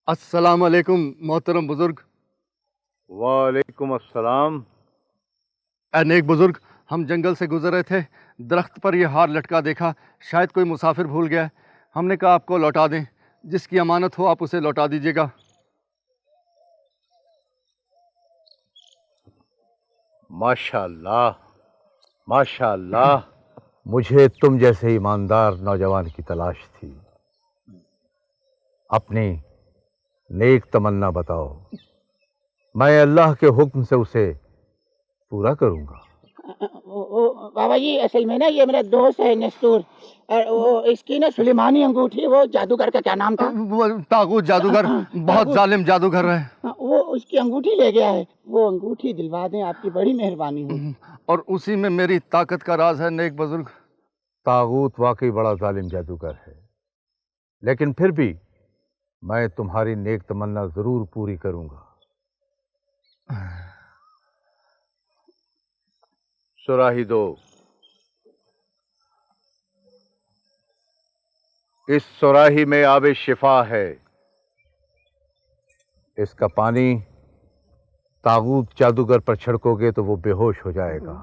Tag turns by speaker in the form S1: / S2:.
S1: السلام علیکم محترم بزرگ۔
S2: وعلیکم السلام۔
S1: اے نیک بزرگ، ہم جنگل سے گزر رہے تھے، درخت پر یہ ہار لٹکا دیکھا، شاید کوئی مسافر بھول گیا ہے۔ ہم نے کہا آپ کو لوٹا دیں، جس کی امانت ہو آپ اسے لوٹا دیجیے گا۔
S2: ماشاء اللہ، ماشاء اللہ، مجھے تم جیسے ایماندار نوجوان کی تلاش تھی۔ اپنی نیک تمنا بتاؤ، میں اللہ کے حکم سے اسے پورا کروں گا۔
S3: بابا جی اصل میں نا یہ میرا دوست ہے نستور، اور اس کی نا سلیمانی انگوٹھی، وہ جادوگر کا کیا نام تھا؟
S1: وہ طاغوت جادوگر، بہت ظالم جادوگر ہے۔
S3: وہ اس کی انگوٹھی لے گیا ہے، وہ انگوٹھی دلوا دیں، آپ کی بڑی مہربانی ہوگی۔
S1: اور اسی میں میری طاقت کا راز ہے نیک بزرگ۔
S2: طاغوت واقعی بڑا ظالم جادوگر ہے، لیکن پھر بھی میں تمہاری نیک تمنا ضرور پوری کروں گا۔ سراہی دو۔ اس سراہی میں آب شفا ہے، اس کا پانی طاغوت جادوگر پر چھڑکو گے تو وہ بے ہوش ہو جائے گا۔